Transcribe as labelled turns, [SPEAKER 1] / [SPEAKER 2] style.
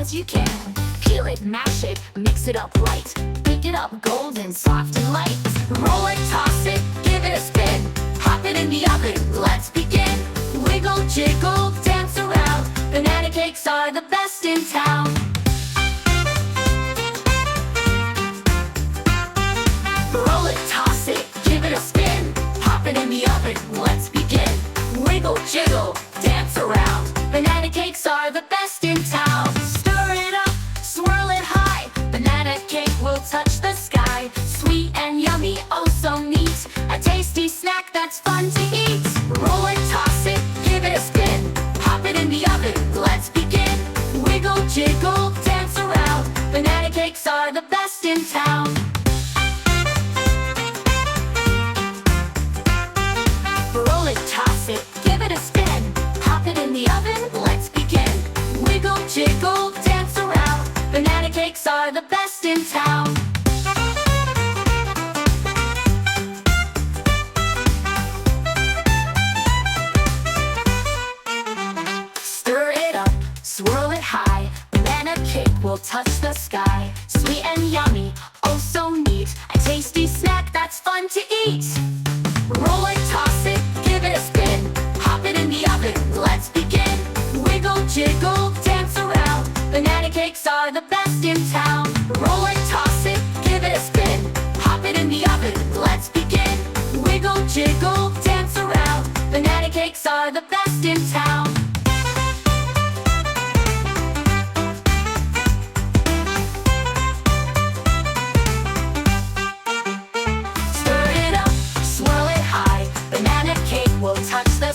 [SPEAKER 1] as you can. Peel it, mash it, mix it up right. Bake it up golden, soft and light. Roll it, toss it, give it a spin. Pop it in the oven, let's begin. Wiggle, jiggle, dance around. Banana cakes are the best in town. Roll it, toss it, give it a spin. Pop it in the oven, let's begin. Wiggle, jiggle, dance around. Banana cakes are the best in town. Stir it up, swirl it high. Banana cake will touch the sky. Sweet and yummy, oh so neat. A tasty snack that's fun to eat. Roll it, toss it, give it a spin. Pop it in the oven, let's begin. Wiggle, jiggle, dance around. Banana cakes are the best in town. Roll it, toss it, give it a spin. Pop it in the oven, let's begin. Wiggle, jiggle, dance around. Banana cakes are the best in town. Stir it up, swirl it high. Banana cake will touch the sky. Sweet and yummy, oh so neat. A tasty snack that's fun to eat. Roll it, toss it, give it a spin. Pop it in the oven, let's begin. Wiggle, jiggle, dance around. Banana cakes are the best in town. Roll it, toss it, give it a spin. Pop it in the oven, let's begin. Wiggle, jiggle, dance around. Banana cakes are the best in town. Stir it up, swirl it high. Banana cake will touch the